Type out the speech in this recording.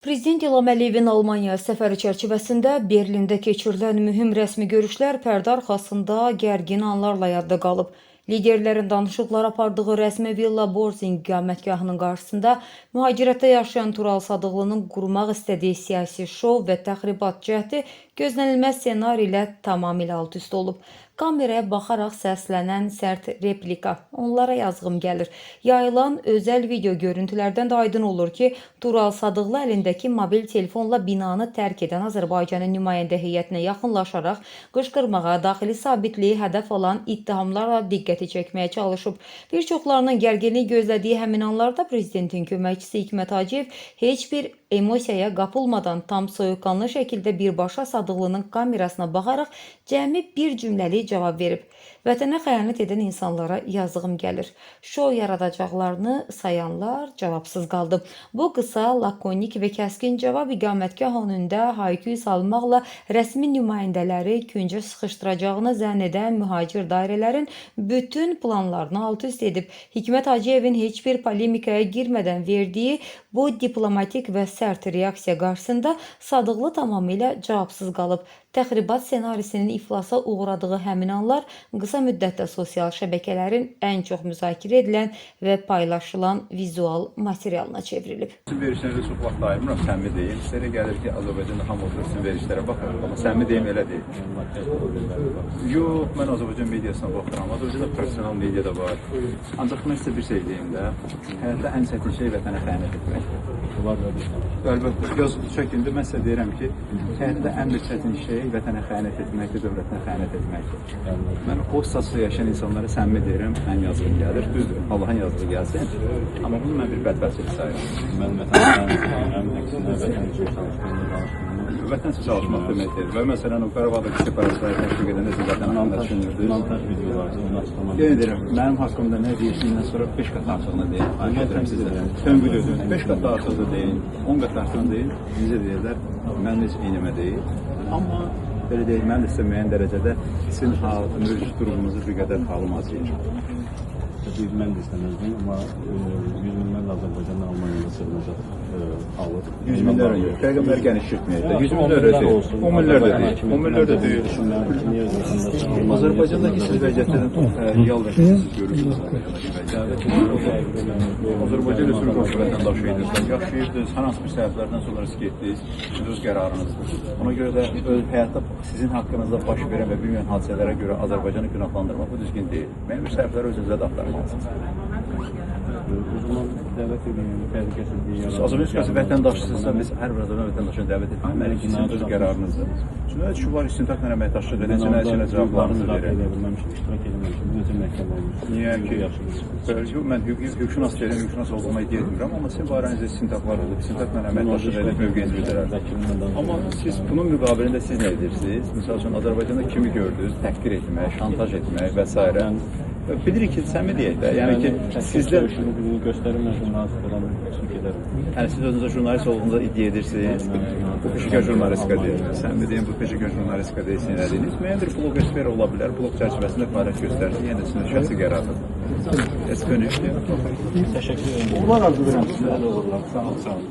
Prezident İlham Əliyevin Almaniya səfəri çərçivəsində Berlində keçirilən mühüm rəsmi görüşlər pərdə arxasında gərgin anlarla yadda qalıb. Liderlərin danışıqlar apardığı rəsmi Villa Borzing iqamətgahının qarşısında mühacirətdə yaşayan Tural Sadıqlının qurmaq istədiyi siyasi şov və təxribat cəhdi gözlənilməz ssenari ilə tamamilə alt-üst olub. Kameraya baxaraq səslənən sərt replika onlara yazığım gəlir. Yayılan özəl video görüntülərdən də aydın olur ki, Tural Sadıqlı əlindəki mobil telefonla binanı tərk edən Azərbaycanın nümayəndə heyətinə yaxınlaşaraq qışqırmağa, daxili sabitliyi hədəf alan ittihamlarla diqqəti çəkməyə çalışıb. Bir çoxlarının gərginlik gözlədiyi həmin anlarda prezidentin köməkçisi Hikmət Hacıyev heç bir emosiyaya qapılmadan tam soyuqqanlı şəkildə birbaşa Sadıqlının kamerasına baxaraq cəmi bir cümləli cavab verib. Vətənə xəyanət edən insanlara yazığım gəlir. Şou yaradacaqlarını sayanlar cavabsız qaldı. Bu qısa, lakonik və kəskin cavab iqamətgah önündə hayküy salmaqla rəsmi nümayəndələri küncə sıxışdıracağını zənn edən mühacir dairələrin bütün planlarını alt-üst edib. Hikmət Hacıyevin heç bir polemikaya girmədən verdiyi bu diplomatik və sərt reaksiya qarşısında Sadıqlı tamamilə cavabsız qalıb. Təxribat ssenarisinin iflasa uğradığı həmin anlar qısa müddətdə sosial şəbəkələrin ən çox müzakirə edilən və paylaşılan vizual materialına çevrilib. Sizin verişlərdə çox vaxt ayırmıram, səmimi deyil. Sizə elə gəlir ki, Azərbaycanda hamılıqda sizin verişlərə baxır, amma səmimi deyim elə deyil. Yox, mən Azərbaycan mediasına baxıram, Azərbaycanda profesional media da var. Ancaq mən sizə bir şey deyim də, həyatda ən çətin şey vətənə xəyanət etməkdir. Əlbəttə, göz çəkində mən sizə deyirəm ki, həyatda ən bir çətin şey vətənə xəyanət etməkdir, dövlətinə xəyanət etməkdir. Mən o statusda yaşayan insanlara səmimi deyirəm, ən yazığı gəlir. Düzdür, Allahın yazığı gəlsin. Amma bunu mən bir bədbəxtçilik sayıram. Mən vətənə əksinə vətən üçün çalışdığını Vətən üçün çalışmaq deməkdir. Və məsələn, o Qarabağdakı separatistləri təşviq edəndə siz vətən haqqında düşünürdünüz. Montaj videolardır, onu açıqlamaq. Yenə deyirəm, mənim haqqımda nə deyirsinizdən sonra 5 qat artığını deyin. Ayət edirəm sizə. Tönqül ödün. 5 qat artığını deyin, 10 qat artığını deyin. Necə deyirlər, mən heç eynimə deyil. Amma belə deyil, mən də sizə müəyyən dərəcədə sizin mövcud durumunuzu bir qədər halım acıyır. Mən də istəməzdim, amma 100 minlərlə Azərbaycanın Almaniyada sığınacaq alır. 100 minlərlə yox, rəqəmləri genişlətməyək də. 100 minlərlə deyil, 10 minlərlə deyil, 10 minlərlə deyil. Azərbaycandakı siz vəziyyətlərdən real vəziyyətsiz görürsünüz. Azərbaycan Respublikası vətəndaşı idiniz, yaşayırdınız, hər hansı bir səbəblərdən sonra risk etdiniz, öz qərarınızdır. Ona görə də həyatda sizin haqqınızda baş verən və bilməyən hadisələrə görə Azərbaycanı günahlandırmaq bu düzgün deyil. Mənim bir səbəbləri özünüzə də axtarmalısınız. Azərbaycan Respublikası vətəndaşısınızsa, biz hər bir Azərbaycan vətəndaşını dəvət etmək, mənim sizin öz qərarınızdır. Cinayət işi var, istintaqla əməkdaşlıq edin, cinayət işinə cavablarınızı verin. İştirak edilməmişim, bu necə məhkəmə olmuş? Niyə ki, mən hüquqşünas deyirəm, hüquqşünas olmağı iddia etmirəm, amma sizin barənizdə istintaqlar olub, istintaqla əməkdaşlıq edib mövqeyinizi bildirər. Amma siz bunun müqabilində siz nə edirsiniz? Misal üçün, Azərbaycanda kimi gördünüz, təhqir etmək, şantaj etmək və s. Bilirik ki, səmimi deyək də, yəni ki, sizdə göstərim mən jurnalist olan üçün gedərəm. Yəni siz özünüzə jurnalist olduğunuza iddia edirsiniz, bu peşəkar jurnalistika deyil. Səmimi deyim, bu peşəkar jurnalistika deyil, sizin elədiyiniz. Müəyyən bir blog esfera ola bilər, blog çərçivəsində fəaliyyət göstərsin, yəni sizin şəxsi qərardır. Təşəkkür ederim. Teşekkür ederim. Uğurlar arzu edirəm sizə. Sağ olun.